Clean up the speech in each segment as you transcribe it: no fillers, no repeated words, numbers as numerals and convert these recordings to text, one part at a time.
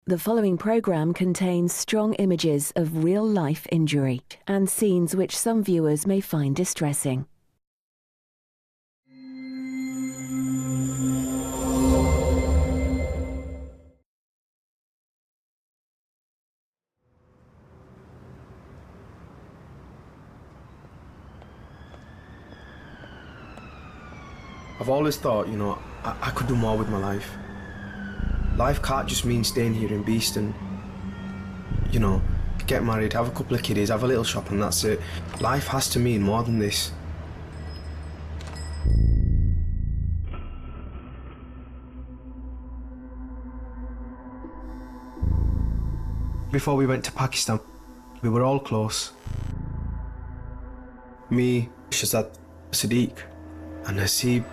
The following programme contains strong images of real-life injury and scenes which some viewers may find distressing. I've always thought, I could do more with my life. Life can't just mean staying here in Beeston. Get married, have a couple of kiddies, have a little shop and that's it. Life has to mean more than this. Before we went to Pakistan, we were all close. Me, Shazad, Sadiq and Hasib.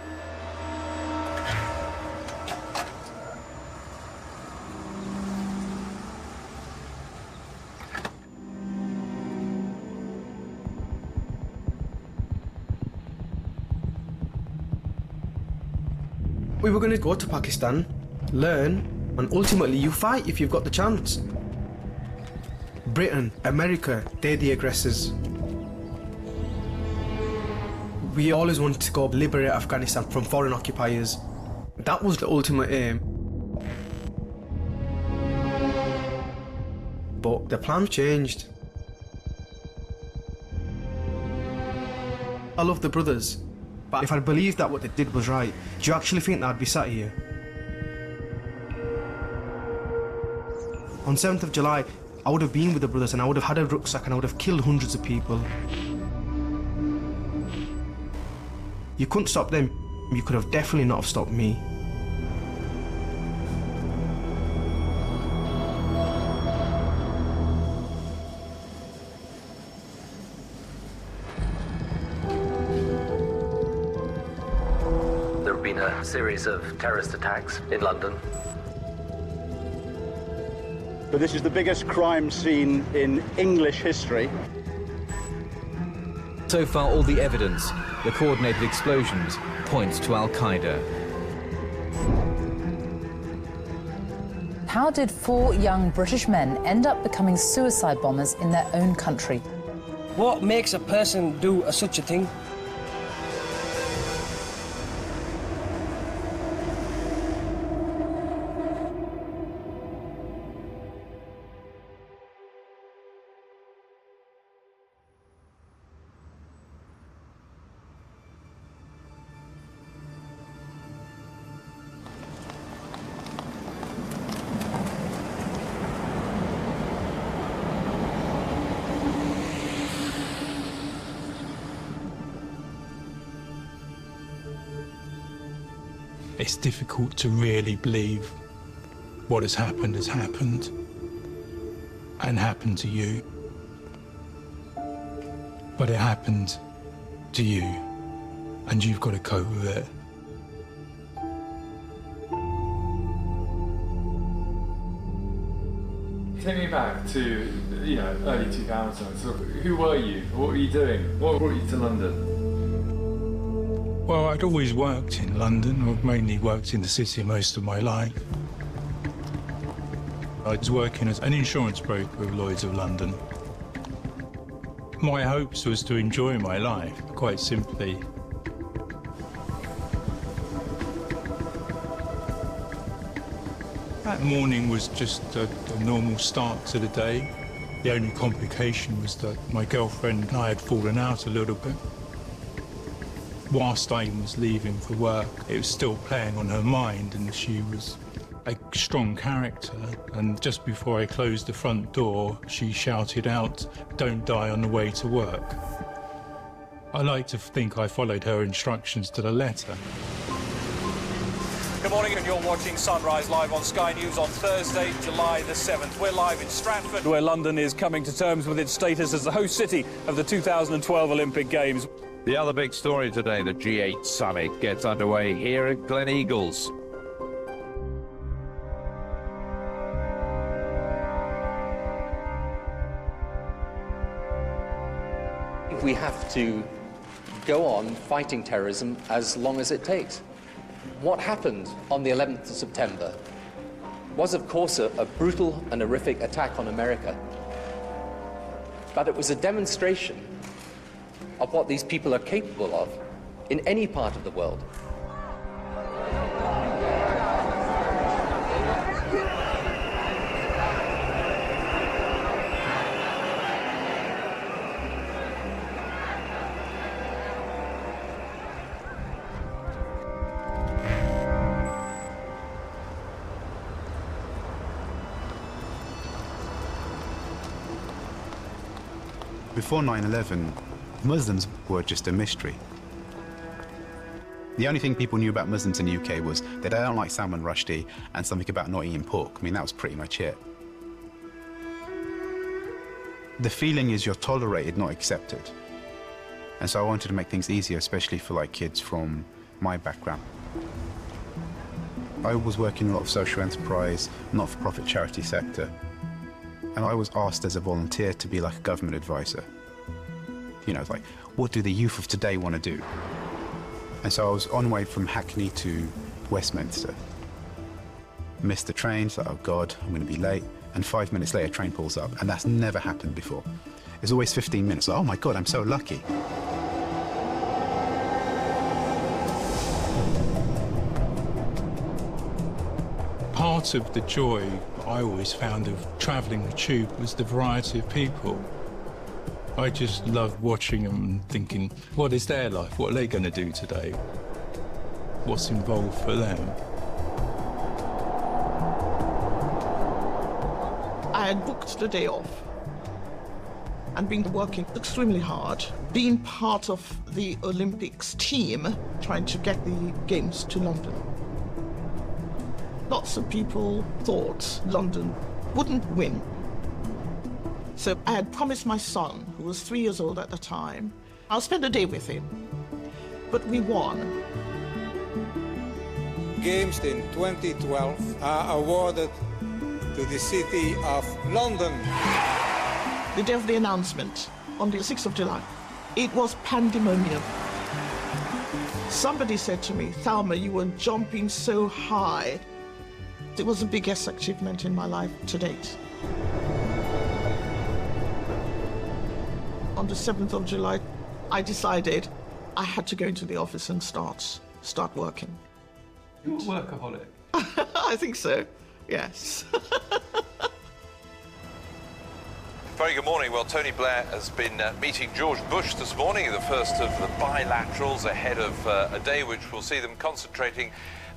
We were going to go to Pakistan, learn, and ultimately you fight if you've got the chance. Britain, America, they're the aggressors. We always wanted to go liberate Afghanistan from foreign occupiers. That was the ultimate aim. But the plan changed. I love the brothers. But if I believed that what they did was right, do you actually think that I'd be sat here? On 7th of July, I would have been with the brothers and I would have had a rucksack and I would have killed hundreds of people. You couldn't stop them, you could have definitely not have stopped me. A series of terrorist attacks in London. But this is the biggest crime scene in English history. So far, all the evidence, the coordinated explosions, points to Al-Qaeda. How did 4 young British men end up becoming suicide bombers in their own country? What makes a person do such a thing? It's difficult to really believe what has happened and happened to you. But it happened to you, and you've got to cope with it. Take me back to, early 2000s. So who were you? What were you doing? What brought you to London? Well, I'd always worked in London. I've mainly worked in the city most of my life. I was working as an insurance broker with Lloyd's of London. My hopes was to enjoy my life, quite simply. That morning was just a normal start to the day. The only complication was that my girlfriend and I had fallen out a little bit. Whilst I was leaving for work, it was still playing on her mind, and she was a strong character. And just before I closed the front door, she shouted out, "Don't die on the way to work." I like to think I followed her instructions to the letter. Good morning, and you're watching Sunrise live on Sky News on Thursday, July the 7th. We're live in Stratford, where London is coming to terms with its status as the host city of the 2012 Olympic Games. The other big story today, the G8 summit gets underway here at Gleneagles. We have to go on fighting terrorism as long as it takes. What happened on the 11th of September was, of course, a brutal and horrific attack on America. But it was a demonstration of what these people are capable of in any part of the world. Before 9/11, Muslims were just a mystery. The only thing people knew about Muslims in the UK was that they don't like Salman Rushdie and something about not eating pork. I mean, that was pretty much it. The feeling is you're tolerated, not accepted. And so I wanted to make things easier, especially for like kids from my background. I was working in a lot of social enterprise, not-for-profit charity sector. And I was asked as a volunteer to be like a government advisor. You know, it's like, what do the youth of today want to do? And so I was on way from Hackney to Westminster. Missed the train, so oh God, I'm going to be late. And 5 minutes later, train pulls up, and that's never happened before. It's always 15 minutes. Oh my God, I'm so lucky. Part of the joy I always found of travelling the tube was the variety of people. I just loved watching them and thinking, what is their life? What are they going to do today? What's involved for them? I had booked the day off and been working extremely hard, being part of the Olympics team, trying to get the Games to London. Lots of people thought London wouldn't win. So I had promised my son, who was 3 years old at the time, I'll spend a day with him. But we won. Games in 2012 are awarded to the city of London. The day of the announcement, on the 6th of July, it was pandemonium. Somebody said to me, Thelma, you were jumping so high. It was the biggest achievement in my life to date. On the 7th of July, I decided I had to go into the office and start working. You're a workaholic. I think so, yes. Very good morning. Well, Tony Blair has been meeting George Bush this morning, the first of the bilaterals ahead of a day which will see them concentrating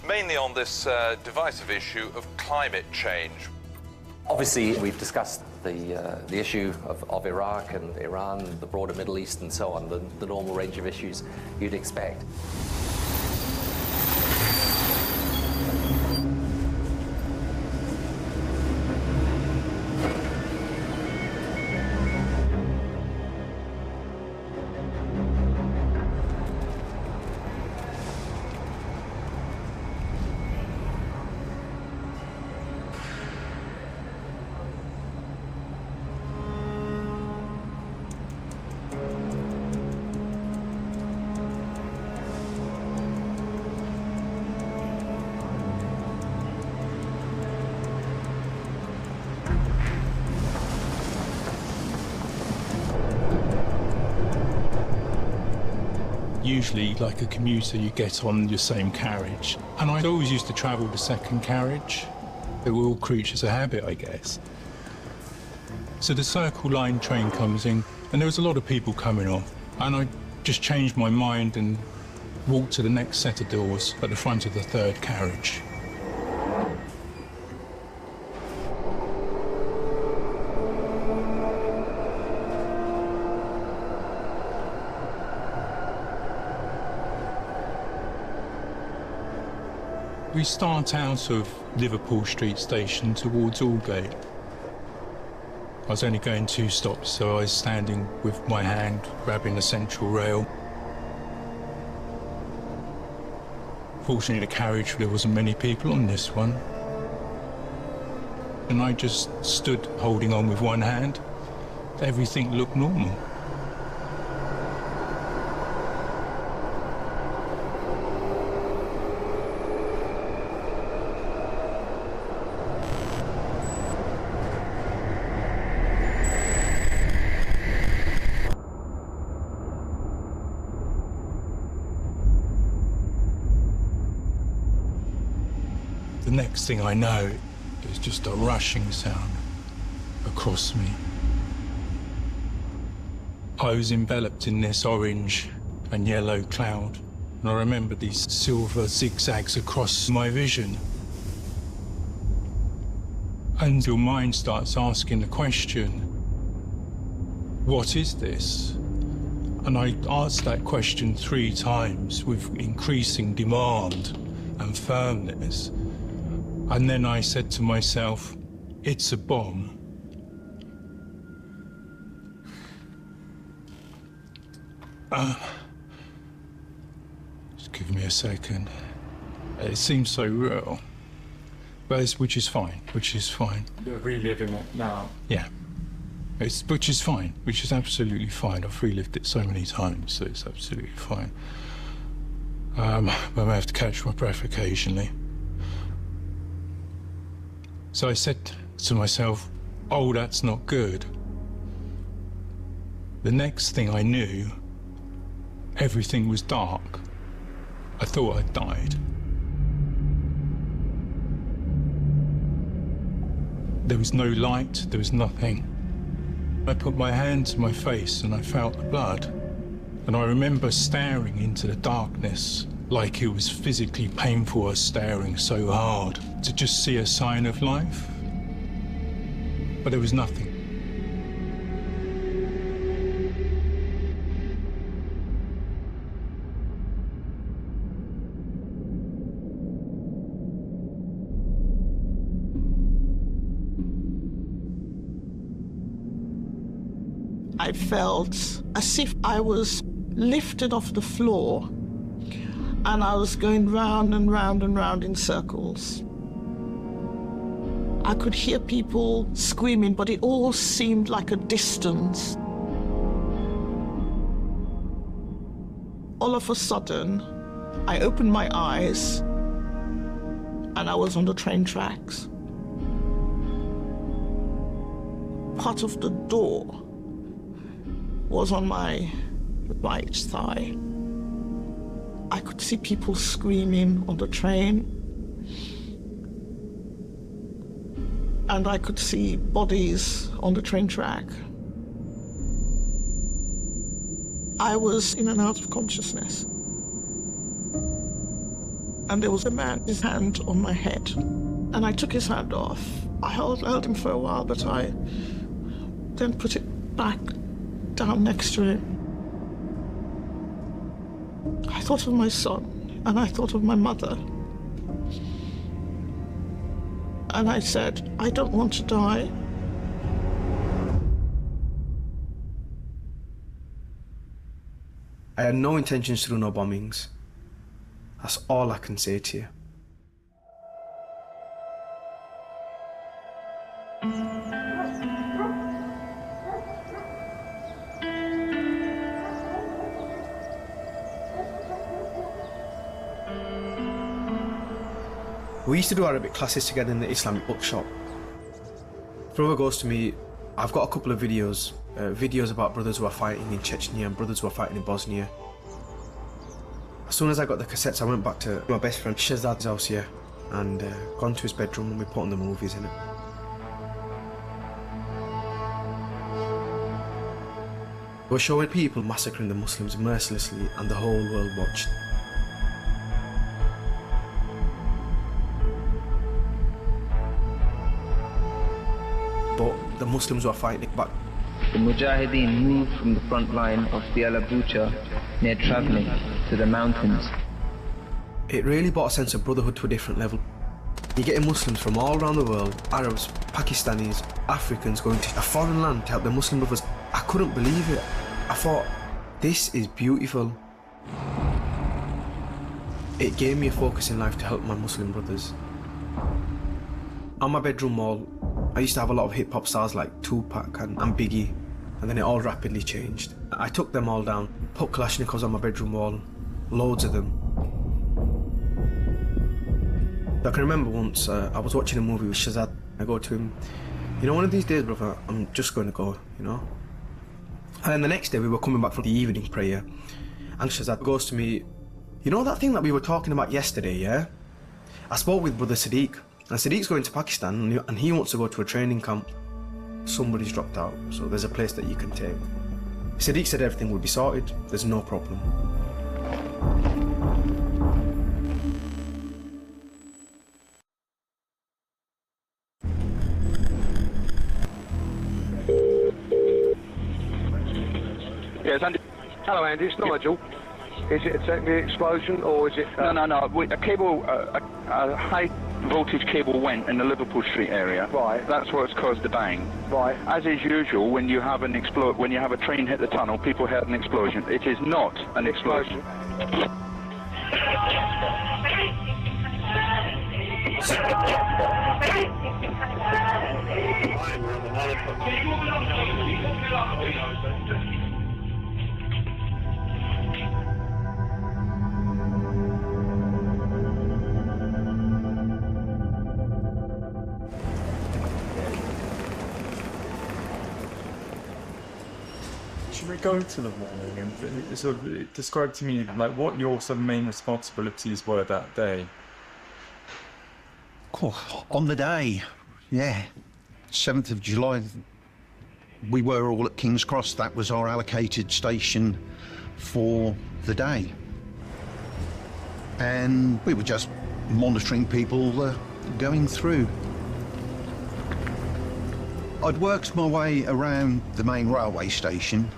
mainly on this divisive issue of climate change. Obviously, we've discussed the issue of Iraq and Iran, the broader Middle East and so on, the normal range of issues you'd expect. Usually, like a commuter, you get on your same carriage. And I always used to travel the second carriage. They were all creatures of habit, I guess. So the Circle Line train comes in, and there was a lot of people coming off. And I just changed my mind and walked to the next set of doors at the front of the third carriage. We start out of Liverpool Street Station towards Aldgate. I was only going 2 stops, so I was standing with my hand grabbing the central rail. Fortunately, the carriage, there wasn't many people on this one. And I just stood holding on with one hand. Everything looked normal. next thing I know, it's just a rushing sound across me. I was enveloped in this orange and yellow cloud, and I remember these silver zigzags across my vision. And your mind starts asking the question, what is this? And I asked that question 3 times with increasing demand and firmness. And then I said to myself, it's a bomb. Just give me a second. It seems so real. But which is fine, You're reliving it now. Yeah. Which is fine, which is absolutely fine. I've relived it so many times, so it's absolutely fine. But I may have to catch my breath occasionally. So I said to myself, oh, that's not good. The next thing I knew, everything was dark. I thought I'd died. There was no light, there was nothing. I put my hand to my face and I felt the blood. And I remember staring into the darkness like it was physically painful as staring so hard to just see a sign of life. But there was nothing. I felt as if I was lifted off the floor and I was going round and round and round in circles. I could hear people screaming, but it all seemed like a distance. All of a sudden, I opened my eyes and I was on the train tracks. Part of the door was on my right thigh. I could see people screaming on the train, and I could see bodies on the train track. I was in and out of consciousness. And there was a man, his hand on my head, and I took his hand off. I held him for a while, but I then put it back down next to him. I thought of my son, and I thought of my mother. And I said, I don't want to die. I had no intentions to do no bombings. That's all I can say to you. We used to do Arabic classes together in the Islamic bookshop. Brother goes to me, I've got a couple of videos about brothers who are fighting in Chechnya and brothers who are fighting in Bosnia. As soon as I got the cassettes, I went back to my best friend Shazad's house here and gone to his bedroom and we put on the movies in it. We're showing people massacring the Muslims mercilessly and the whole world watched. But the Muslims were fighting back. The Mujahideen moved from the front line of the Alabucha near Travnik to the mountains. It really brought a sense of brotherhood to a different level. You're getting Muslims from all around the world, Arabs, Pakistanis, Africans going to a foreign land to help their Muslim brothers. I couldn't believe it. I thought, this is beautiful. It gave me a focus in life to help my Muslim brothers. On my bedroom wall, I used to have a lot of hip-hop stars like Tupac and Biggie, and then it all rapidly changed. I took them all down, put Kalashnikovs on my bedroom wall, loads of them. I can remember once, I was watching a movie with Shazad. I go to him, you know, one of these days, brother, I'm just going to go, you know. And then the next day we were coming back from the evening prayer, and Shazad goes to me, you know that thing that we were talking about yesterday, yeah? I spoke with Brother Sadiq. And Sadiq's going to Pakistan and he wants to go to a training camp. Somebody's dropped out, so there's a place that you can take. Sadiq said everything will be sorted, there's no problem. Yes, Andy. Hello, Andy. It's Nigel. Is it a secondary explosion or is it... No. A cable, a high voltage cable went in the Liverpool Street area. Right. That's what's caused the bang. Right. As is usual, when you have when you have a train hit the tunnel, people hear an explosion. It is not an explosion. Should we go to the morning and sort of describe to me like what your sort of main responsibilities were that day? Oh, on the day, yeah, 7th of July, we were all at King's Cross. That was our allocated station for the day. And we were just monitoring people going through. I'd worked my way around the main railway station.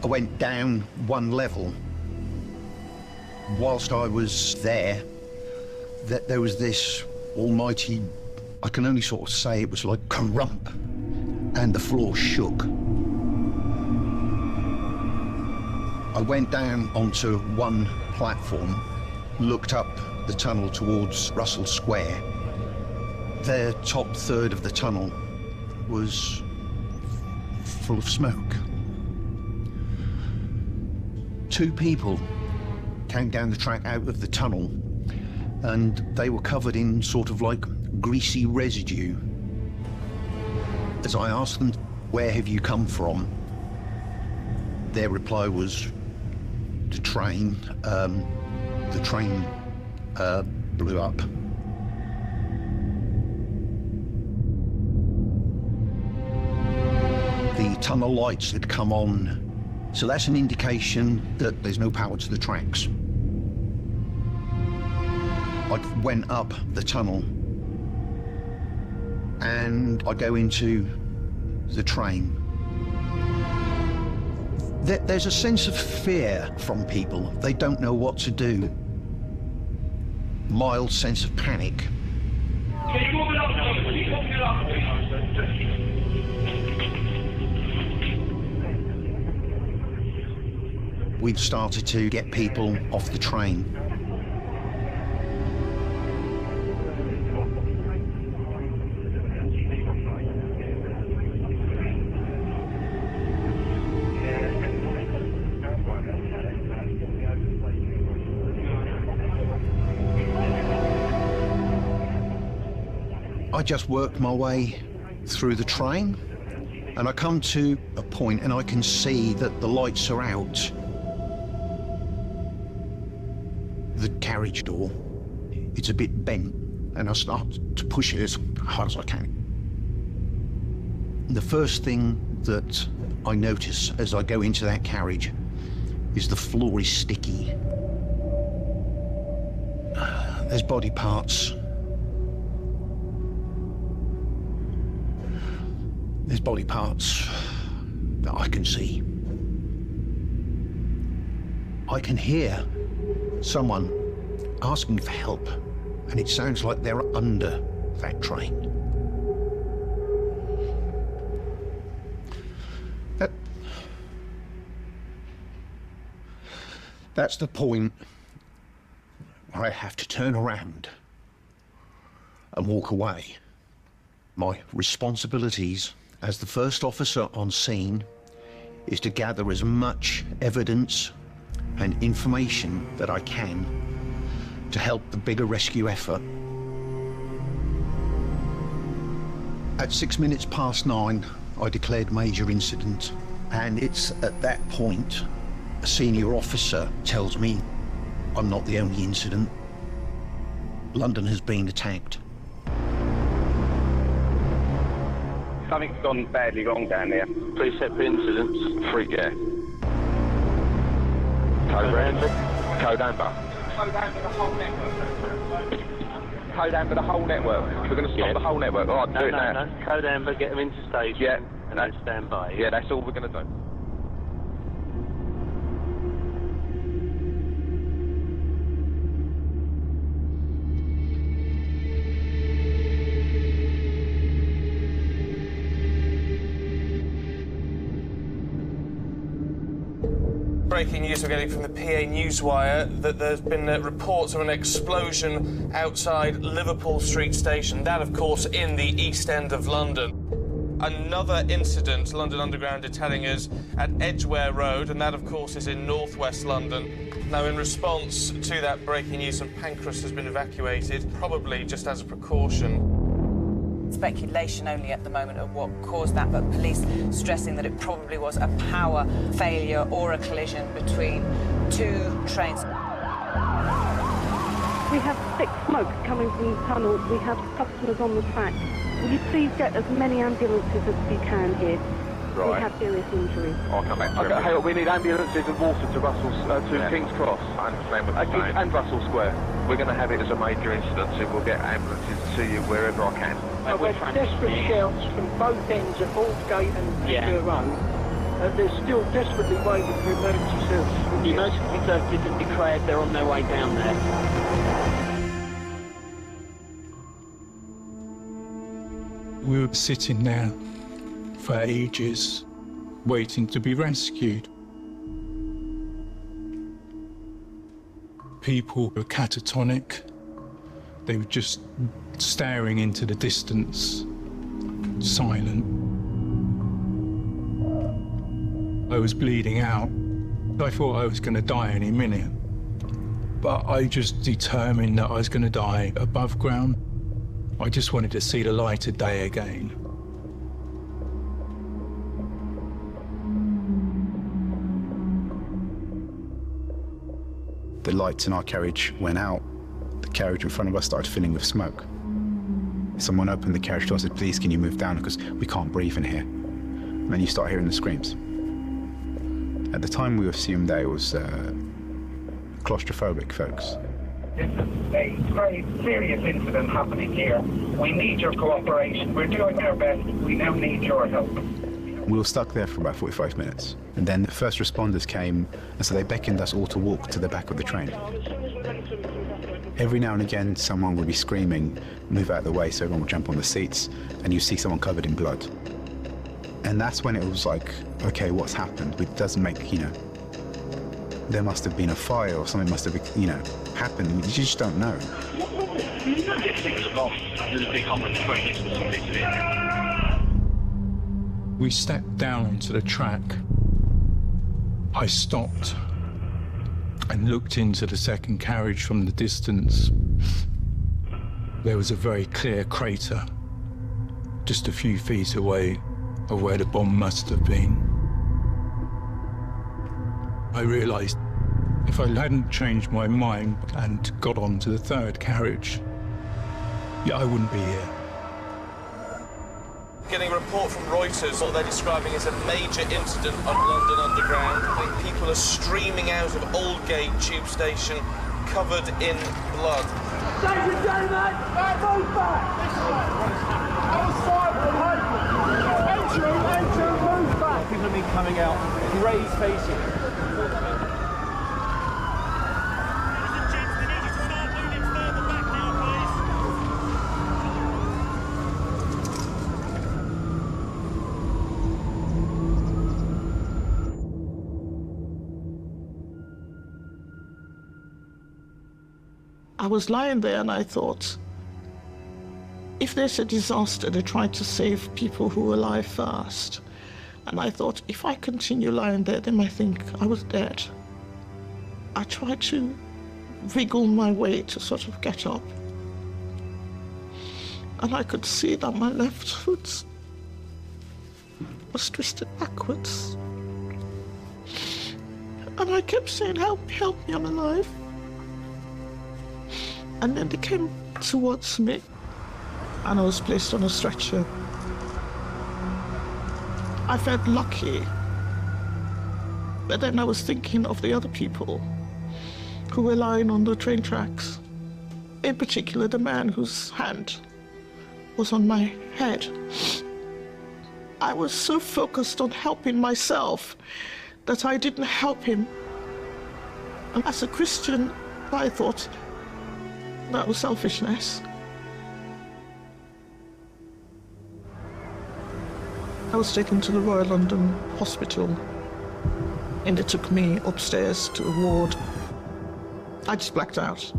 I went down one level. Whilst I was there, there was this almighty, I can only sort of say it was like crump, and the floor shook. I went down onto one platform, looked up the tunnel towards Russell Square. The top third of the tunnel was full of smoke. 2 people came down the track out of the tunnel, and they were covered in sort of like greasy residue. As I asked them, "Where have you come from?" their reply was, "The train. The train blew up." The tunnel lights had come on, so that's an indication that there's no power to the tracks. I went up the tunnel and I go into the train. There's a sense of fear from people. They don't know what to do. Mild sense of panic. We've started to get people off the train. I just worked my way through the train, and I come to a point and I can see that the lights are out. The carriage door, it's a bit bent, and I start to push it as hard as I can. The first thing that I notice as I go into that carriage is the floor is sticky. There's body parts. There's body parts that I can see. I can hear someone asking for help, and it sounds like they're under that train. That's the point where I have to turn around and walk away. My responsibilities as the first officer on scene is to gather as much evidence and information that I can to help the bigger rescue effort. At 9:06, I declared major incident, and it's at that point a senior officer tells me I'm not the only incident. London has been attacked. something's gone badly wrong down there. Three separate incidents. Freak, yeah. Code amber. Code amber. Code amber, the whole network. We're going to stop the whole network. All right, do it now. No. Code amber, get them into station. Yeah. And then stand by. Yeah, that's all we're going to do. Breaking news we're getting from the PA Newswire that there's been reports of an explosion outside Liverpool Street Station. That, of course, in the East End of London. Another incident, London Underground are telling us, at Edgware Road, and that, of course, is in northwest London. Now, in response to that breaking news, St Pancras has been evacuated, probably just as a precaution. Speculation only at the moment of what caused that, but police stressing that it probably was a power failure or a collision between two trains. We have thick smoke coming from the tunnel. We have customers on the track. Will you please get as many ambulances as you can here? Right. We have serious injuries. I'll come back to Okay, hey, we need ambulances and water to Russell, to King's Cross. I understand what you're saying. And Russell Square. We're going to have it as a major incident, so we'll get ambulances to you wherever I can. I've had desperate shouts from both ends at Aldgate and Edgware Road. They're still desperately waiting for emergency services. The emergency services have declared they're on their way down there. We were sitting there for ages, waiting to be rescued. People were catatonic. They were just staring into the distance, silent. I was bleeding out. I thought I was going to die any minute. But I just determined that I was going to die above ground. I just wanted to see the light of day again. The lights in our carriage went out. The carriage in front of us started filling with smoke. Someone opened the carriage door and said, "Please, can you move down, because we can't breathe in here." And then you start hearing the screams. At the time, we assumed that it was claustrophobic folks. This is a very serious incident happening here. We need your cooperation. We're doing our best. We now need your help. We were stuck there for about 45 minutes. And then the first responders came, and so they beckoned us all to walk to the back of the train. Every now and again, someone would be screaming, "Move out of the way," so everyone would jump on the seats, and you see someone covered in blood. And that's when it was like, okay, what's happened? It doesn't make, there must have been a fire or something must have, happened. You just don't know. We stepped down onto the track. I stopped and looked into the second carriage from the distance. There was a very clear crater just a few feet away of where the bomb must have been. I realised if I hadn't changed my mind and got onto the third carriage, I wouldn't be here. Getting a report from Reuters, what they're describing as a major incident on London Underground. I think people are streaming out of Aldgate tube station, covered in blood. Ladies and gentlemen, move back! Outside from home! Enter, move back! People have been coming out, raised faces. I was lying there and I thought, if there's a disaster, they try to save people who are alive first. And I thought, if I continue lying there, they might think I was dead. I tried to wriggle my way to sort of get up. And I could see that my left foot was twisted backwards. And I kept saying, help me, I'm alive. And then they came towards me, and I was placed on a stretcher. I felt lucky. But then I was thinking of the other people who were lying on the train tracks. In particular, the man whose hand was on my head. I was so focused on helping myself that I didn't help him. And as a Christian, I thought that was selfishness. I was taken to the Royal London Hospital, and they took me upstairs to a ward. I just blacked out.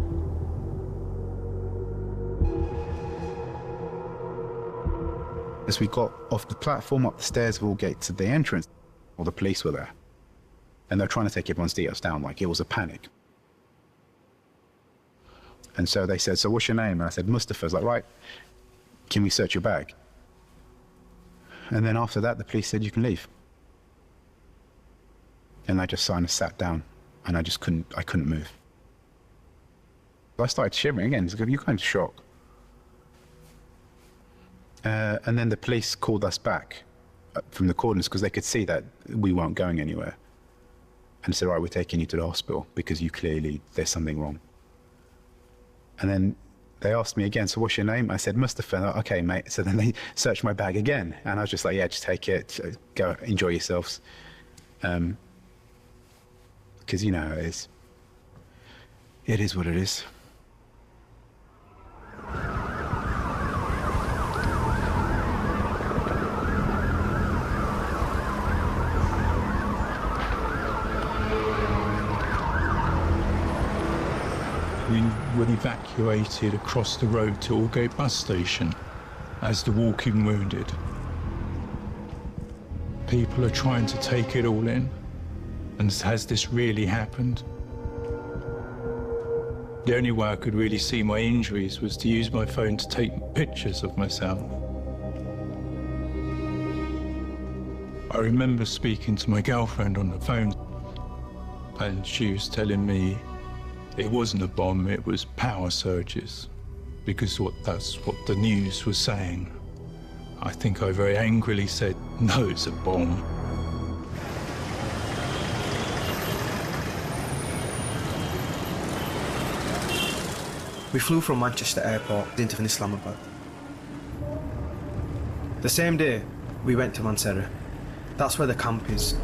As we got off the platform, up the stairs of all gates of the entrance, all the police were there. And they're trying to take everyone's details down, like it was a panic. And so they said, so what's your name? And I said, Mustafa. I was like, right, can we search your bag? And then after that, the police said, you can leave. And I just kind of sat down, and I couldn't move. I started shivering again, you're kind of shocked. And then the police called us back from the cordons because they could see that we weren't going anywhere. And said, right, we're taking you to the hospital because there's something wrong. And then they asked me again, so what's your name? I said, Mustafa. Like, okay, mate. So then they searched my bag again. And I was just like, yeah, just take it, go enjoy yourselves. Because you know how it is. It is what it is. We were evacuated across the road to Aldgate bus station as the walking wounded. People are trying to take it all in. And has this really happened? The only way I could really see my injuries was to use my phone to take pictures of myself. I remember speaking to my girlfriend on the phone, and she was telling me it wasn't a bomb, it was power surges, because that's what the news was saying. I think I very angrily said, no, it's a bomb. We flew from Manchester Airport into Islamabad. The same day, we went to Mansehra. That's where the camp is.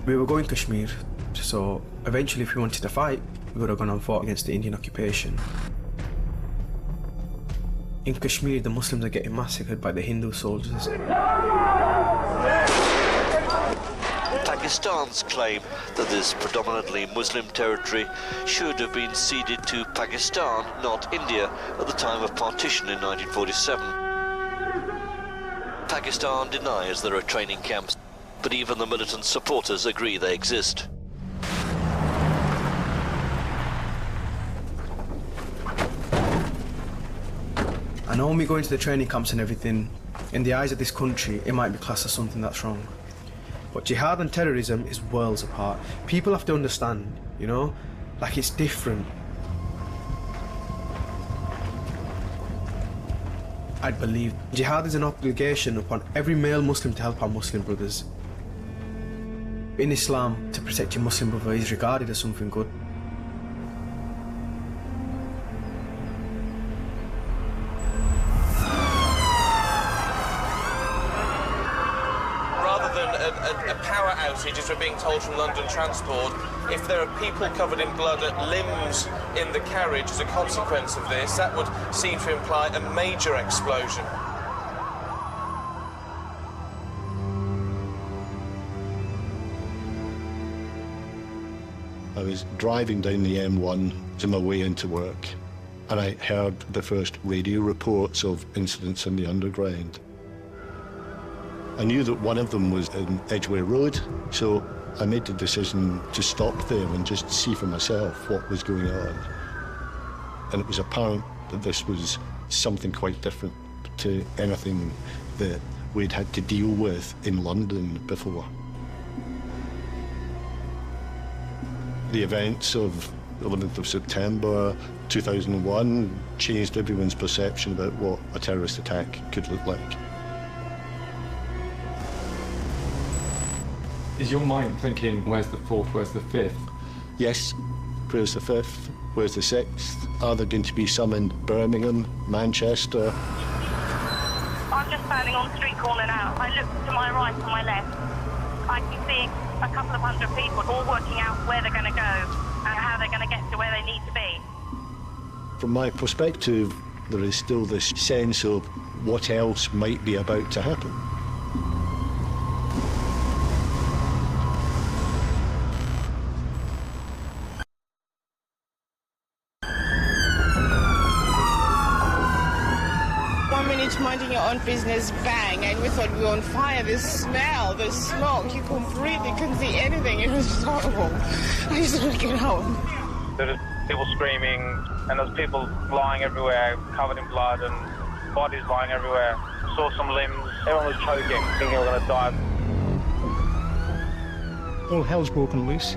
We were going Kashmir, so eventually if we wanted to fight, we would have gone and fought against the Indian occupation. In Kashmir, the Muslims are getting massacred by the Hindu soldiers. Pakistan's claim that this predominantly Muslim territory should have been ceded to Pakistan, not India, at the time of partition in 1947. Pakistan denies there are training camps, but even the militant supporters agree they exist. I know when we go into the training camps and everything, in the eyes of this country, it might be classed as something that's wrong. But jihad and terrorism is worlds apart. People have to understand, you know, like it's different. I believe jihad is an obligation upon every male Muslim to help our Muslim brothers. In Islam, to protect your Muslim brother is regarded as something good. A power outage, as we're being told from London Transport, if there are people covered in blood at limbs in the carriage as a consequence of this, that would seem to imply a major explosion. I was driving down the M1 on my way into work, and I heard the first radio reports of incidents in the underground. I knew that one of them was in Edgware Road, so I made the decision to stop there and just see for myself what was going on. And it was apparent that this was something quite different to anything that we'd had to deal with in London before. The events of 11th of September 2001 changed everyone's perception about what a terrorist attack could look like. Is your mind thinking, where's the 4th, where's the 5th? Yes, where's the 5th, where's the 6th? Are there going to be some in Birmingham, Manchester? I'm just standing on the street corner now. I look to my right and my left. I can see a couple of hundred people all working out where they're going to go and how they're going to get to where they need to be. From my perspective, there is still this sense of what else might be about to happen. Minding your own business, bang, and we thought we were on fire. The smell, the smoke, you couldn't breathe, you couldn't see anything. It was just horrible. I just wanted to get home. There's people screaming, and there's people lying everywhere, covered in blood, and bodies lying everywhere. Saw some limbs. Everyone was choking, thinking they were going to die. All hell's broken loose.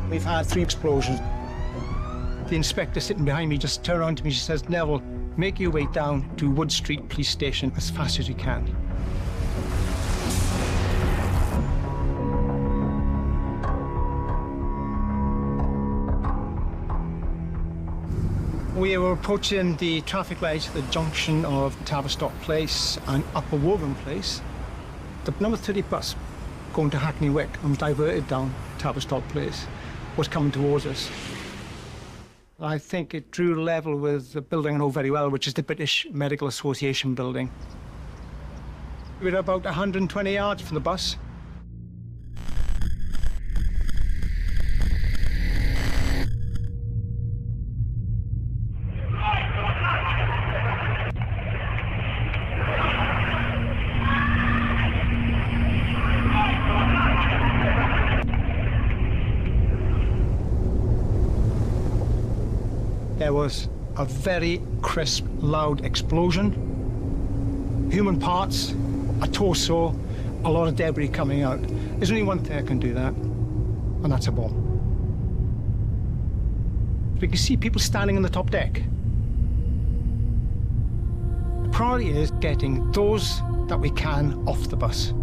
We've had 3 explosions. The inspector sitting behind me just turned around to me. She says, "Neville, make your way down to Wood Street Police Station as fast as you can." We were approaching the traffic lights at the junction of Tavistock Place and Upper Woburn Place. The number 30 bus going to Hackney Wick and was diverted down Tavistock Place was coming towards us. I think it drew level with the building I know very well, which is the British Medical Association building. We were about 120 yards from the bus. There was a very crisp, loud explosion. Human parts, a torso, a lot of debris coming out. There's only one thing that can do that, and that's a bomb. We can see people standing on the top deck. The priority is getting those that we can off the bus.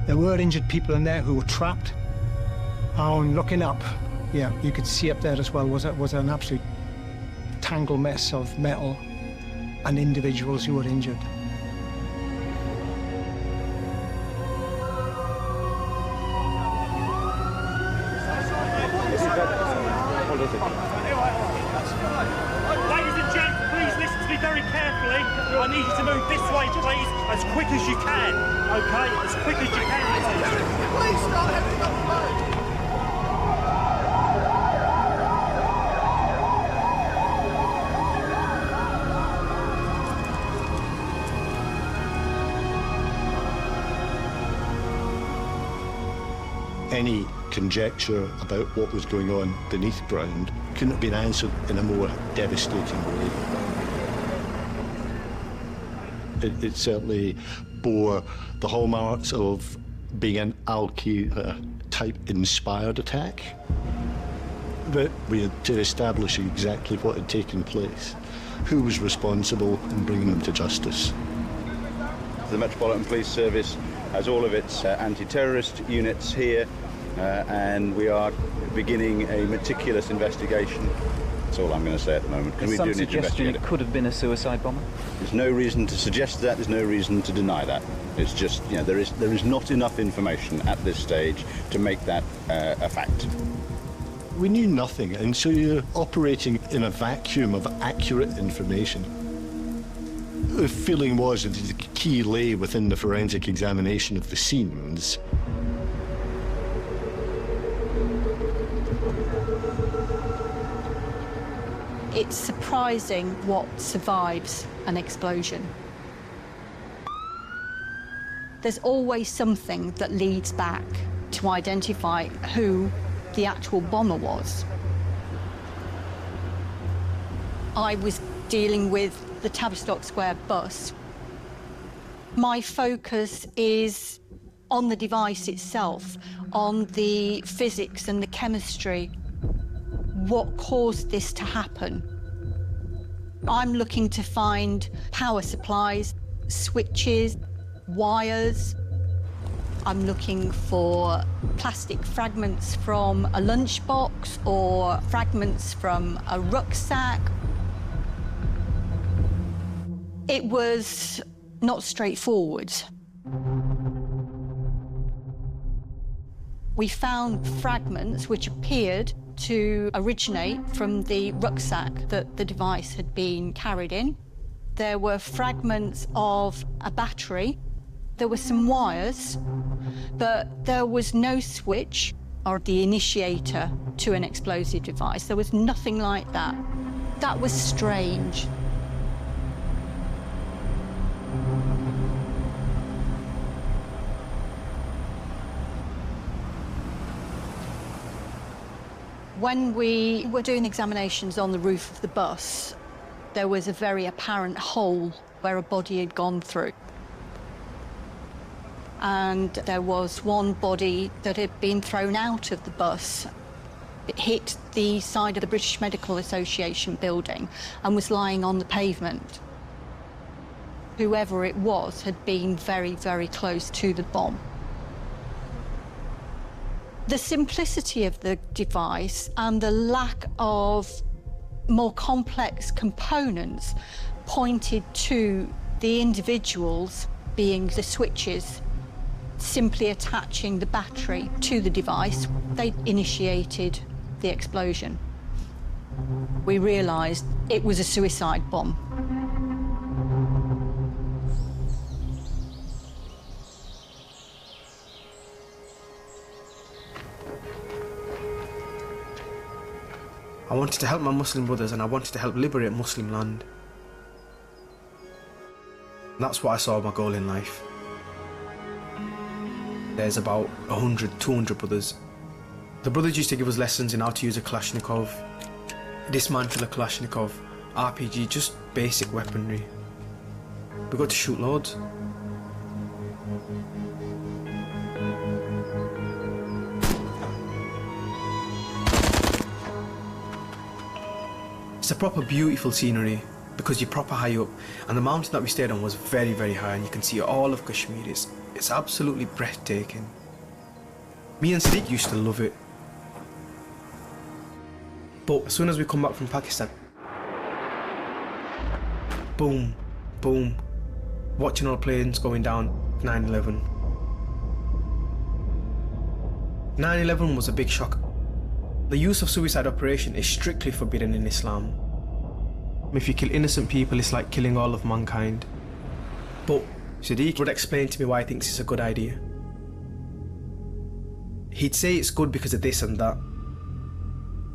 There were injured people in there who were trapped. And looking up, yeah, you could see up there as well was an absolute tangled mess of metal and individuals who were injured. Ladies and gents, please listen to me very carefully. I need you to move this way, please, as quick as you can. Okay, as quick as you can. Please start heading up the road. Any conjecture about what was going on beneath ground couldn't have been answered in a more devastating way. It certainly bore the hallmarks of being an Al-Qaeda-type inspired attack. But we had to establish exactly what had taken place, who was responsible, and bringing them to justice. The Metropolitan Police Service has all of its anti-terrorist units here, and we are beginning a meticulous investigation. That's all I'm going to say at the moment. There's some suggestion it could have been a suicide bomber? There's no reason to suggest that. There's no reason to deny that. It's just, you know, there is not enough information at this stage to make that a fact. We knew nothing, and so you're operating in a vacuum of accurate information. The feeling was that the key lay within the forensic examination of the scenes. It's surprising what survives an explosion. There's always something that leads back to identify who the actual bomber was. I was dealing with the Tavistock Square bus. My focus is on the device itself, on the physics and the chemistry. What caused this to happen? I'm looking to find power supplies, switches, wires. I'm looking for plastic fragments from a lunchbox or fragments from a rucksack. It was not straightforward. We found fragments which appeared to originate from the rucksack that the device had been carried in. There were fragments of a battery. There were some wires, but there was no switch or the initiator to an explosive device. There was nothing like that. That was strange. When we were doing examinations on the roof of the bus, there was a very apparent hole where a body had gone through. And there was one body that had been thrown out of the bus. It hit the side of the British Medical Association building and was lying on the pavement. Whoever it was had been very, very close to the bomb. The simplicity of the device and the lack of more complex components pointed to the individuals, being the switches, simply attaching the battery to the device. They initiated the explosion. We realised it was a suicide bomb. I wanted to help my Muslim brothers and I wanted to help liberate Muslim land. That's what I saw my goal in life. There's about 100, 200 brothers. The brothers used to give us lessons in how to use a Kalashnikov, dismantle a Kalashnikov, RPG, just basic weaponry. We got to shoot loads. It's a proper beautiful scenery because you're proper high up, and the mountain that we stayed on was very, very high, and you can see all of Kashmir. It's absolutely breathtaking. Me and Sadiq used to love it. But as soon as we come back from Pakistan, boom, boom, watching all planes going down, 9/11. 9/11 was a big shock. The use of suicide operation is strictly forbidden in Islam. If you kill innocent people, it's like killing all of mankind. But Sadiq would explain to me why he thinks it's a good idea. He'd say it's good because of this and that.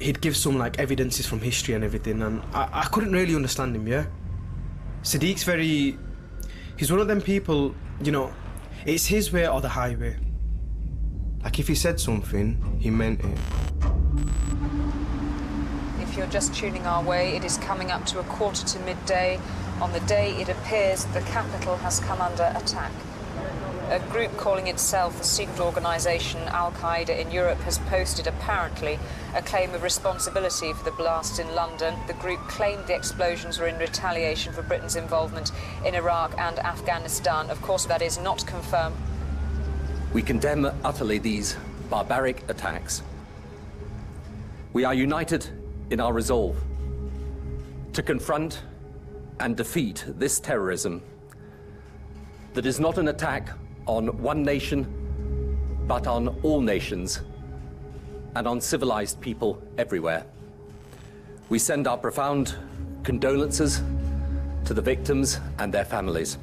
He'd give some like evidences from history and everything, and I couldn't really understand him, yeah? Sadiq's he's one of them people, you know, it's his way or the highway. Like if he said something, he meant it. If you're just tuning our way, it is coming up to 1:45 on the day it appears the capital has come under attack. A group calling itself the secret organisation Al-Qaeda in Europe has posted, apparently, a claim of responsibility for the blast in London. The group claimed the explosions were in retaliation for Britain's involvement in Iraq and Afghanistan. Of course, that is not confirmed. We condemn utterly these barbaric attacks. We are united in our resolve to confront and defeat this terrorism that is not an attack on one nation, but on all nations and on civilized people everywhere. We send our profound condolences to the victims and their families.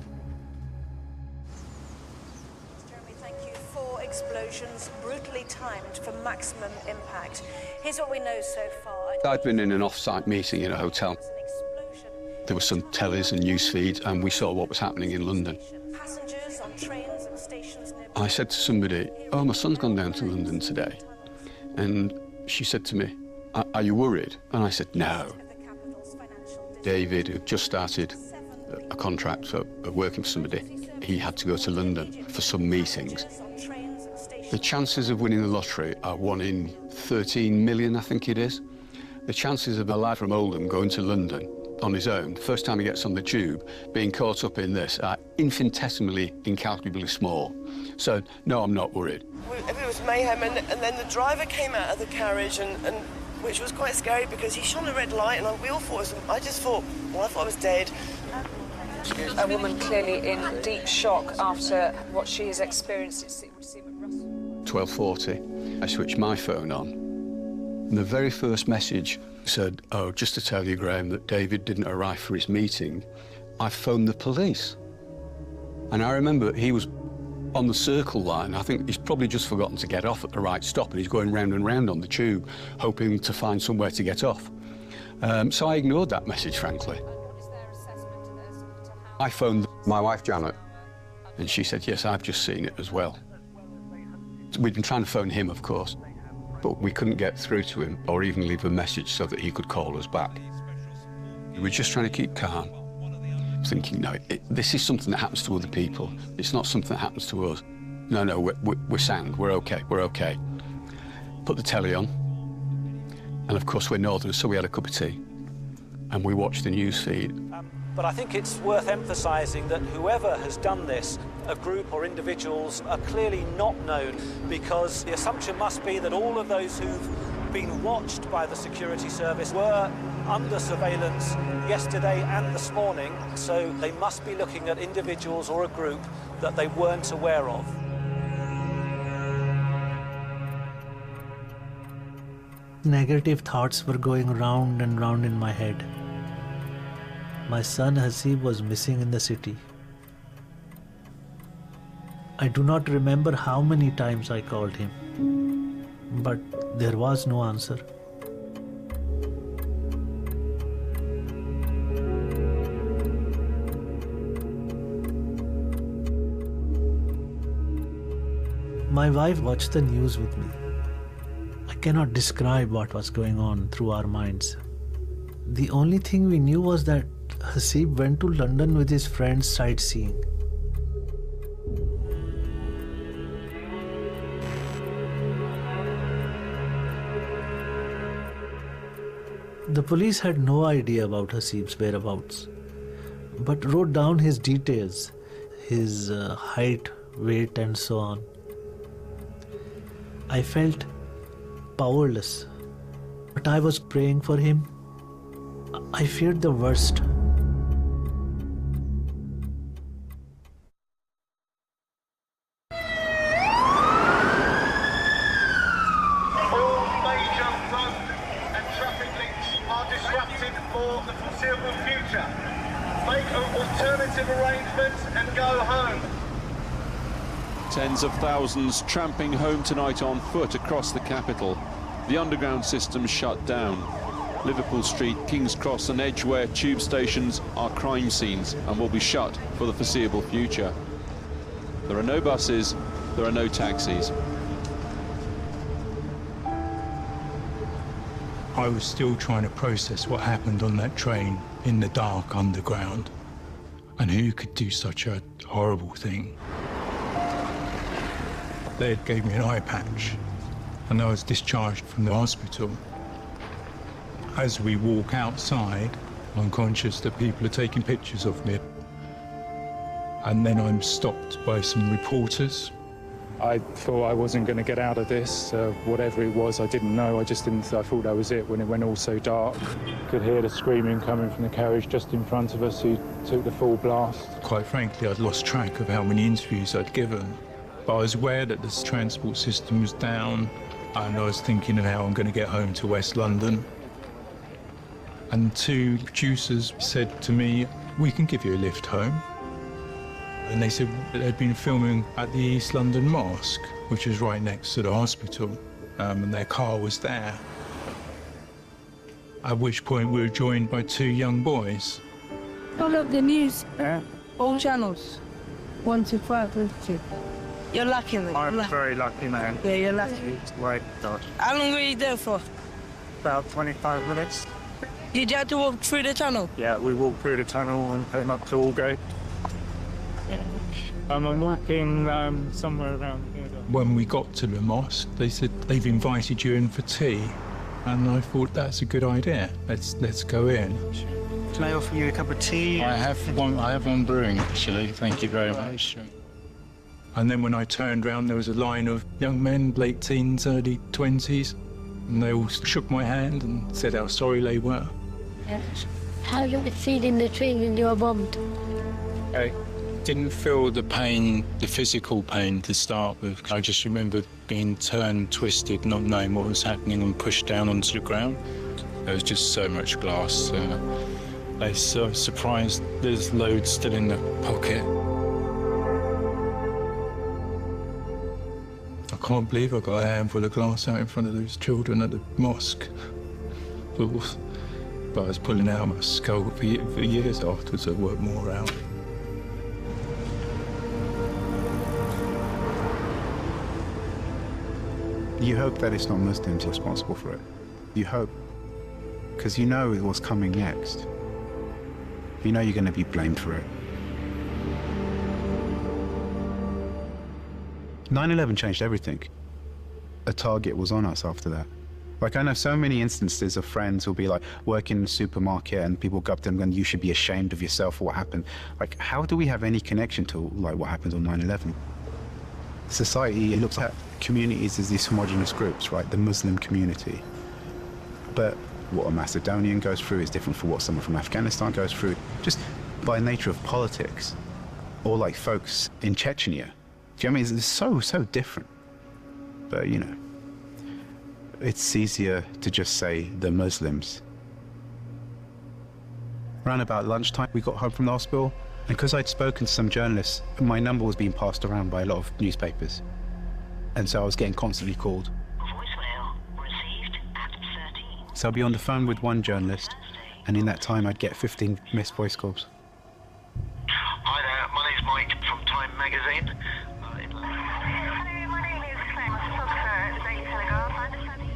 Jeremy, thank you. 4 explosions, brutally timed for maximum impact. Here's what we know so far. I'd been in an off-site meeting in a hotel. There were some tellies and news feeds, and we saw what was happening in London. Passengers on trains and stations near... I said to somebody, "Oh, my son's gone down to London today." And she said to me, "Are you worried?" And I said, "No." David had just started a contract for working for somebody. he had to go to London for some meetings. The chances of winning the lottery are 1 in 13 million, I think it is. The chances of a lad from Oldham going to London on his own, first time he gets on the tube, being caught up in this are infinitesimally, incalculably small. So, no, I'm not worried. It was mayhem, and then the driver came out of the carriage, and which was quite scary because he shone a red light, and I just thought, well, I thought I was dead. A woman clearly in deep shock after what she has experienced. 12:40, I switched my phone on. And the very first message said, "Oh, just to tell you, Graham, that David didn't arrive for his meeting. I phoned the police." And I remember he was on the Circle line. I think he's probably just forgotten to get off at the right stop, and he's going round and round on the tube, hoping to find somewhere to get off. So I ignored that message, frankly. I phoned my wife, Janet, and she said, yes, I've just seen it as well. We'd been trying to phone him, of course, but we couldn't get through to him or even leave a message so that he could call us back. We were just trying to keep calm, thinking, no, this is something that happens to other people. It's not something that happens to us. No, we're sound, we're okay. Put the telly on, and of course we're Northerners, so we had a cup of tea, and we watched the news feed. But I think it's worth emphasising that whoever has done this, a group or individuals, are clearly not known, because the assumption must be that all of those who've been watched by the security service were under surveillance yesterday and this morning, so they must be looking at individuals or a group that they weren't aware of. Negative thoughts were going round and round in my head. My son Hasib was missing in the city. I do not remember how many times I called him, but there was no answer. My wife watched the news with me. I cannot describe what was going on through our minds. The only thing we knew was that Hasib went to London with his friends sightseeing. The police had no idea about Hasib's whereabouts, but wrote down his details, his height, weight, and so on. I felt powerless, but I was praying for him. I feared the worst. Tens of thousands tramping home tonight on foot across the capital. The underground system shut down. Liverpool Street, King's Cross and Edgware tube stations are crime scenes and will be shut for the foreseeable future. There are no buses, there are no taxis. I was still trying to process what happened on that train in the dark underground, and who could do such a horrible thing. They gave me an eye patch, and I was discharged from the hospital. As we walk outside, I'm conscious that people are taking pictures of me. And then I'm stopped by some reporters. I thought I wasn't going to get out of this, whatever it was, I didn't know. I thought that was it when it went all so dark. Could hear the screaming coming from the carriage just in front of us who took the full blast. Quite frankly, I'd lost track of how many interviews I'd given. But I was aware that the transport system was down, and I was thinking of how I'm going to get home to West London. And two producers said to me, we can give you a lift home. And they said they'd been filming at the East London Mosque, which is right next to the hospital, and their car was there. At which point we were joined by two young boys. All of the news, all channels, 1 to 5, 52. You're lucky, man. I'm very lucky, man. Yeah, you're lucky. Right, Dodge. How long were you there for? About 25 minutes. Did you have to walk through the tunnel? Yeah, we walked through the tunnel and came up to Aldgate. Yeah. I'm walking somewhere around here. When we got to the mosque, they said they've invited you in for tea, and I thought that's a good idea. Let's go in. Can I offer you a cup of tea? I have one brewing, actually. Thank you very much. And then when I turned round, there was a line of young men, late teens, early 20s, and they all shook my hand and said how sorry they were. Yes. How you were feeling the tree when you were bombed? I didn't feel the pain, the physical pain to start with. I just remember being turned, twisted, not knowing what was happening, and pushed down onto the ground. There was just so much glass. I was so surprised there's loads still in the pocket. I can't believe I got a handful of glass out in front of those children at the mosque. But I was pulling out my skull for years afterwards. I worked more out. You hope that it's not Muslims responsible for it. You hope, because you know what's coming next. You know you're going to be blamed for it. 9/11 changed everything. A target was on us after that. Like, I know so many instances of friends who'll be like working in the supermarket and people go up to them and you should be ashamed of yourself for what happened. Like, how do we have any connection to like what happened on 9/11? Society looks at communities as these homogenous groups, right? The Muslim community. But what a Macedonian goes through is different from what someone from Afghanistan goes through, just by nature of politics. Or like folks in Chechnya. Do you know what I mean? It's so different. But, you know, it's easier to just say the Muslims. Around about lunchtime, we got home from the hospital, and because I'd spoken to some journalists, my number was being passed around by a lot of newspapers. And so I was getting constantly called. Voicemail received at 13. So I'd be on the phone with one journalist, and in that time I'd get 15 missed voice calls. Hi there, my name's Mike from Time Magazine. Hello, my name is Claire, I'm a photographer at the Daily Telegraph. I understand that you...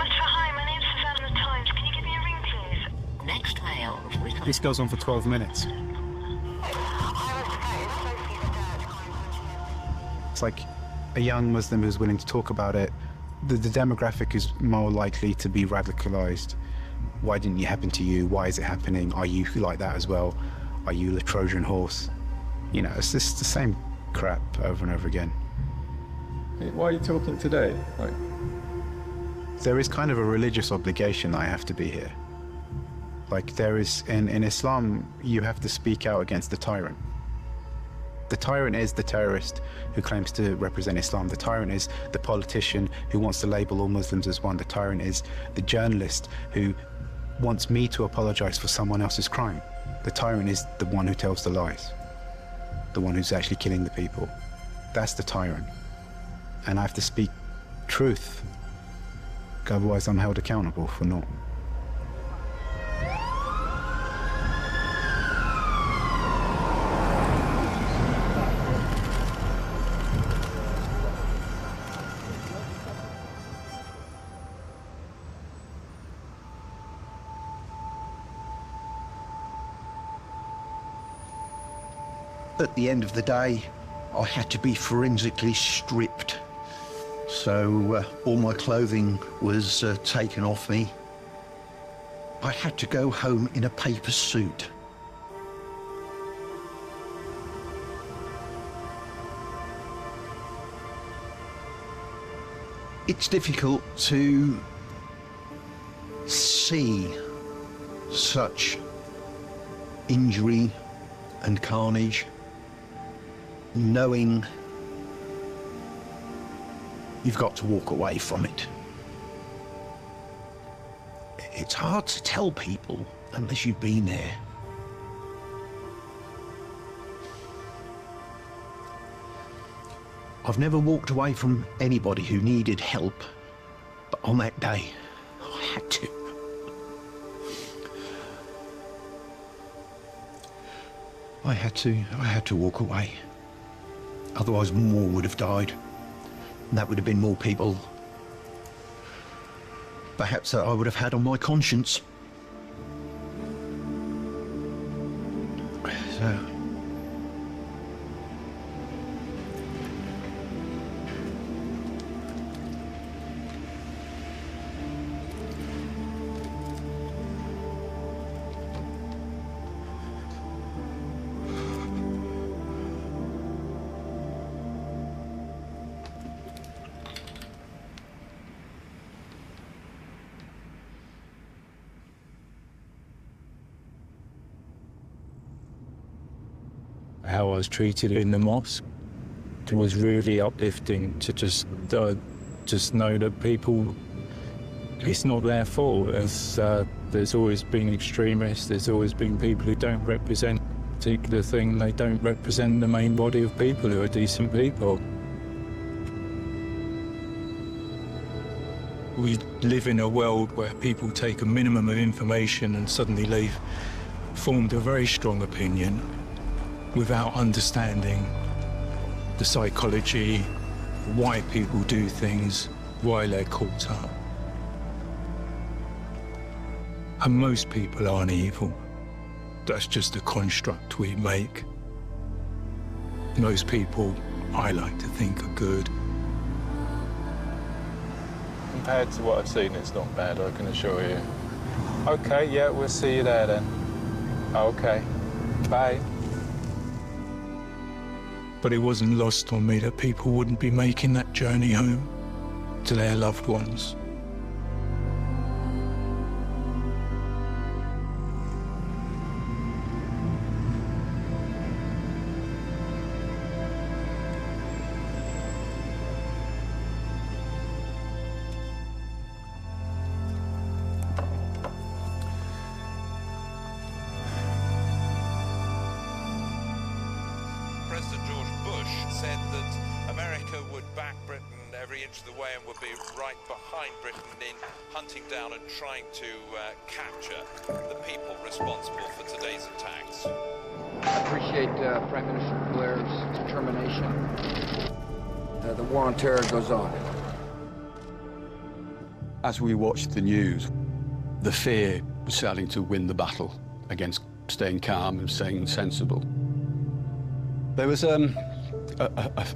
Mr. Hi, my name's Susanna of the Times. Can you give me a ring, please? Next mail. This goes on for 12 minutes. It's like a young Muslim who's willing to talk about it. The demographic is more likely to be radicalized. Why didn't it happen to you? Why is it happening? Are you like that as well? Are you the Trojan horse? You know, it's just the same crap over and over again. Why are you talking today? Like... There is kind of a religious obligation I have to be here. Like there is, in Islam, you have to speak out against the tyrant. The tyrant is the terrorist who claims to represent Islam. The tyrant is the politician who wants to label all Muslims as one. The tyrant is the journalist who wants me to apologize for someone else's crime. The tyrant is the one who tells the lies. The one who's actually killing the people. That's the tyrant. And I have to speak truth. Otherwise I'm held accountable for not. At the end of the day, I had to be forensically stripped. So all my clothing was taken off me. I had to go home in a paper suit. It's difficult to see such injury and carnage, knowing you've got to walk away from it. It's hard to tell people unless you've been there. I've never walked away from anybody who needed help, but on that day, I had to. I had to walk away. Otherwise more would have died. And that would have been more people, perhaps, that I would have had on my conscience. So, how I was treated in the mosque. It was really uplifting to just know that people, it's not their fault. There's always been extremists, there's always been people who don't represent a particular thing, they don't represent the main body of people who are decent people. We live in a world where people take a minimum of information and suddenly they've formed a very strong opinion without understanding the psychology, why people do things, why they're caught up. And most people aren't evil. That's just a construct we make. Most people, I like to think, are good. Compared to what I've seen, it's not bad, I can assure you. OK, yeah, we'll see you there then. OK, bye. But it wasn't lost on me that people wouldn't be making that journey home to their loved ones. President George Bush said that America would back Britain every inch of the way and would be right behind Britain in hunting down and trying to capture the people responsible for today's attacks. I appreciate Prime Minister Blair's determination. The war on terror goes on. As we watched the news, the fear was starting to win the battle against staying calm and staying sensible. There was a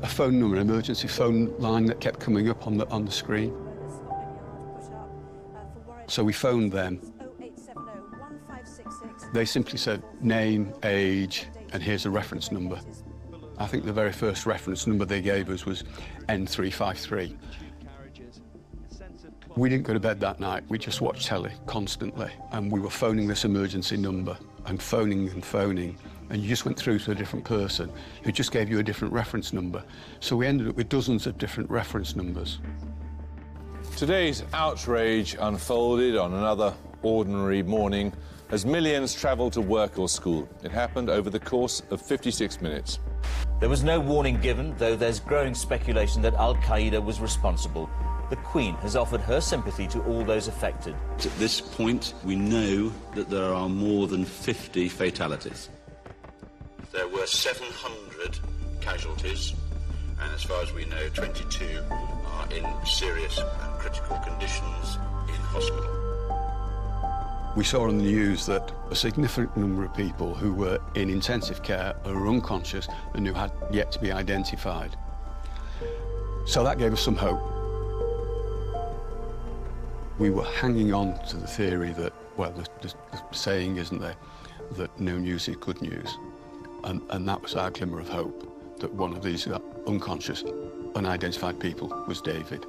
phone number, an emergency phone line that kept coming up on the screen. So we phoned them. They simply said name, age, and here's a reference number. I think the very first reference number they gave us was N353. We didn't go to bed that night, we just watched telly constantly, and we were phoning this emergency number and phoning, and you just went through to a different person who just gave you a different reference number. So we ended up with dozens of different reference numbers. Today's outrage unfolded on another ordinary morning as millions travelled to work or school. It happened over the course of 56 minutes. There was no warning given, though there's growing speculation that Al-Qaeda was responsible. The Queen has offered her sympathy to all those affected. At this point, we know that there are more than 50 fatalities. There were 700 casualties, and as far as we know, 22 are in serious and critical conditions in hospital. We saw on the news that a significant number of people who were in intensive care were unconscious and who had yet to be identified. So that gave us some hope. We were hanging on to the theory that, well, the saying, isn't there, that no news is good news. And that was our glimmer of hope, that one of these unconscious, unidentified people was David.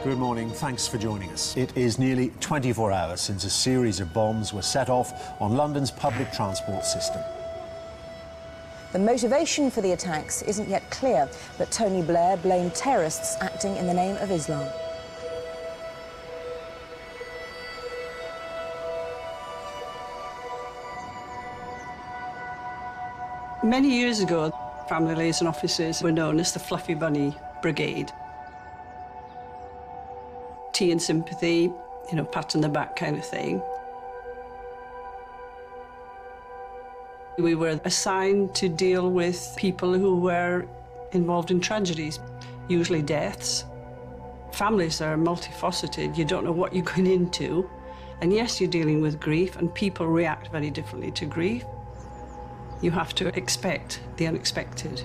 Good morning, thanks for joining us. It is nearly 24 hours since a series of bombs were set off on London's public transport system. The motivation for the attacks isn't yet clear, but Tony Blair blamed terrorists acting in the name of Islam. Many years ago, family liaison officers were known as the Fluffy Bunny Brigade. Tea and sympathy, you know, pat on the back kind of thing. We were assigned to deal with people who were involved in tragedies, usually deaths. Families are multifaceted. You don't know what you're going into. And yes, you're dealing with grief, and people react very differently to grief. You have to expect the unexpected.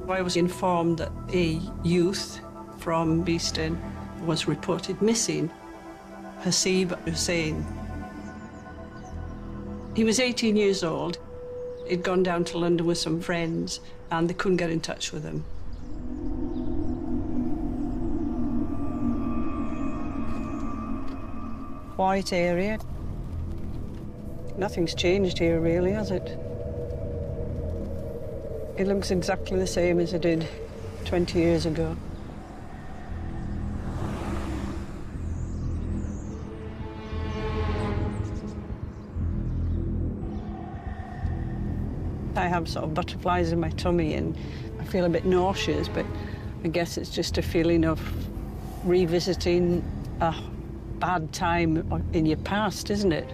I was informed that a youth from Beeston was reported missing, Hasib Hussein. He was 18 years old. He'd gone down to London with some friends and they couldn't get in touch with him. Quiet area. Nothing's changed here really, has it? It looks exactly the same as it did 20 years ago. I have sort of butterflies in my tummy and I feel a bit nauseous, but I guess it's just a feeling of revisiting a bad time in your past, isn't it?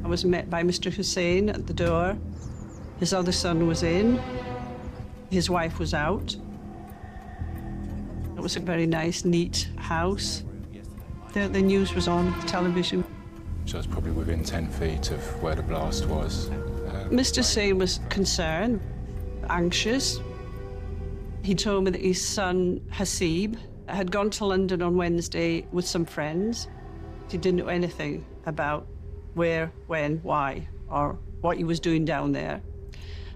I was met by Mr. Hussein at the door. His other son was in. His wife was out. It was a very nice, neat house. The news was on the television. So it's probably within 10 feet of where the blast was. Mr. Hussein was concerned, anxious. He told me that his son, Hasib, had gone to London on Wednesday with some friends. He didn't know anything about where, when, why, or what he was doing down there.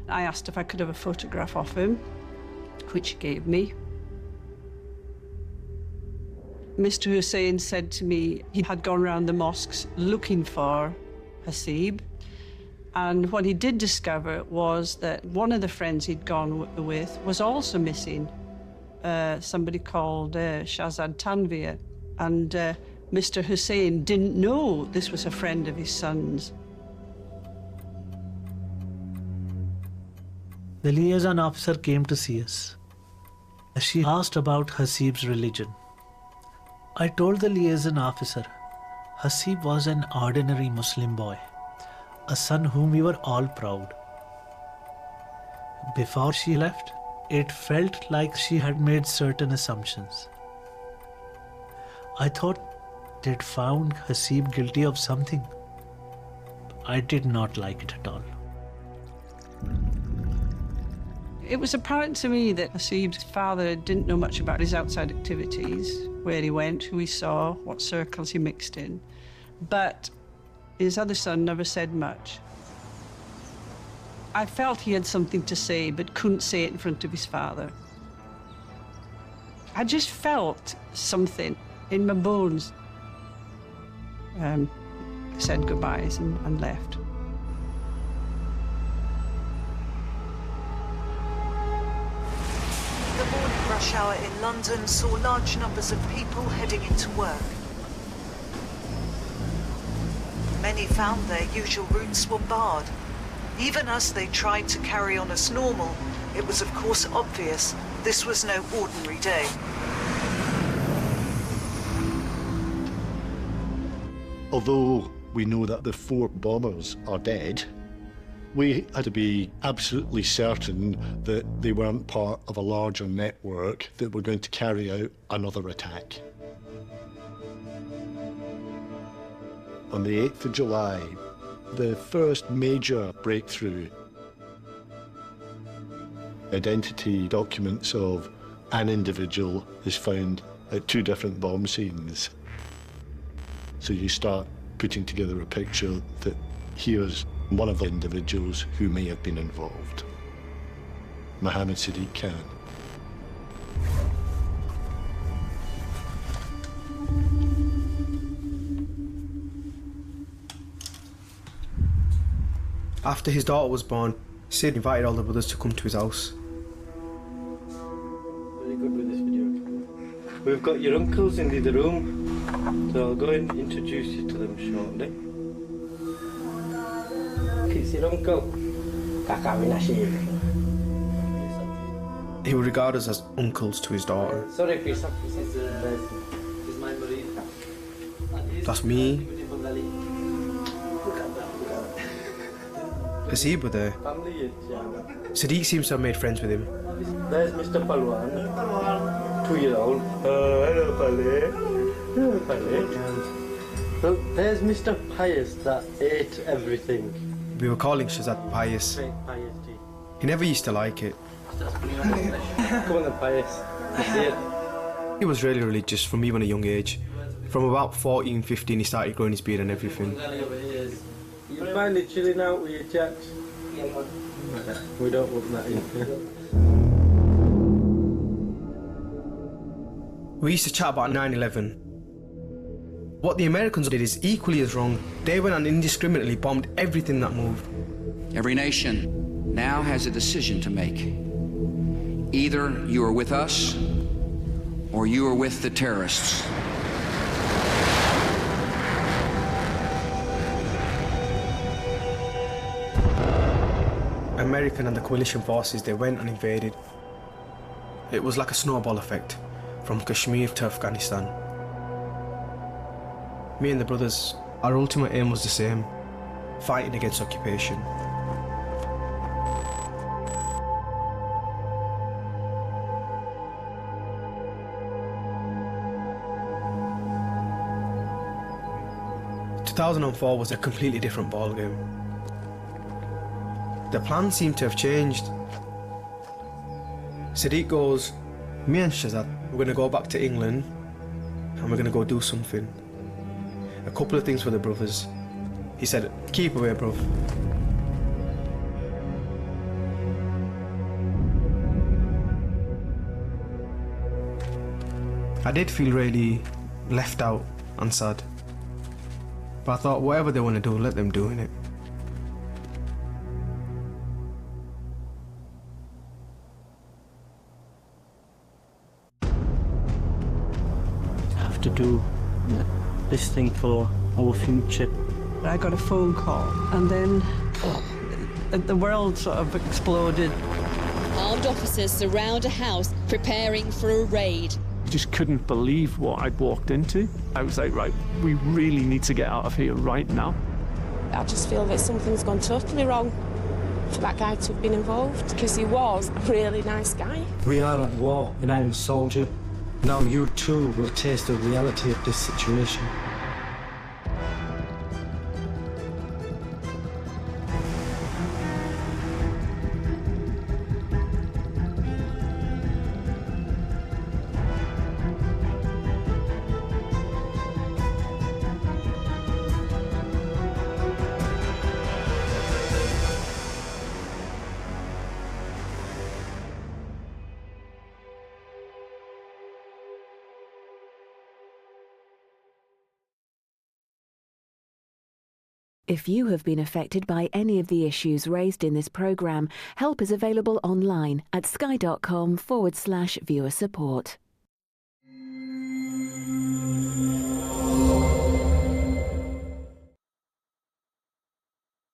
I asked if I could have a photograph of him, which he gave me. Mr. Hussein said to me he had gone around the mosques looking for Hasib, and what he did discover was that one of the friends he'd gone with was also missing, somebody called Shahzad Tanvir, and Mr. Hussein didn't know this was a friend of his son's. The liaison officer came to see us. She asked about Hasib's religion. I told the liaison officer Hasib was an ordinary Muslim boy, a son whom we were all proud. Before she left, it felt like she had made certain assumptions. I thought they'd found Hasib guilty of something. I did not like it at all. It was apparent to me that Hasib's father didn't know much about his outside activities, where he went, who he saw, what circles he mixed in. But his other son never said much. I felt he had something to say, but couldn't say it in front of his father. I just felt something in my bones. Said goodbyes and left. The morning rush hour in London saw large numbers of people heading into work. Many found their usual routes were barred. Even as they tried to carry on as normal, it was of course obvious this was no ordinary day. Although we know that the 4 bombers are dead, we had to be absolutely certain that they weren't part of a larger network that were going to carry out another attack. On the 8th of July, the first major breakthrough, identity documents of an individual is found at 2 different bomb scenes. So you start putting together a picture that here's one of the individuals who may have been involved. Mohammed Sadiq Khan. After his daughter was born, Sid invited all the brothers to come to his house. Very good with this video. We've got your uncles in the other room, so I'll go and introduce you to them shortly. It's your uncle, Kakak Winashir. He would regard us as uncles to his daughter. Sorry, this is my Marie. That's me. Hasib were there. Sadiq seems to have made friends with him. There's Mr. Palwan, 2-year-old. Hello, Pale. Hello, Pale. Look, there's Mr. Pius that ate everything. We were calling Shahzad Pius. He never used to like it. Come on then, Pius. See it. He was really religious from even a young age. From about 14, 15, he started growing his beard and everything. You find it chilling out with your jacks? We don't want that in. We used to chat about 9/11. What the Americans did is equally as wrong. They went and indiscriminately bombed everything that moved. Every nation now has a decision to make. Either you are with us, or you are with the terrorists. American and the coalition forces, they went and invaded. It was like a snowball effect, from Kashmir to Afghanistan. Me and the brothers, our ultimate aim was the same, fighting against occupation. ...2004 was a completely different ballgame. The plan seemed to have changed. Sadiq goes, me and Shazad, we're going to go back to England and we're going to go do something. A couple of things for the brothers. He said, keep away, bruv. I did feel really left out and sad. But I thought, whatever they want to do, let them do it. To do this thing for our future. I got a phone call and then the world sort of exploded. Armed officers surround a house preparing for a raid. I just couldn't believe what I'd walked into. I was like, right, we really need to get out of here right now. I just feel that something's gone totally wrong for that guy to have been involved, because he was a really nice guy. We are at war, and I'm a soldier. Now you too will taste the reality of this situation. If you have been affected by any of the issues raised in this programme, help is available online at sky.com/viewer support.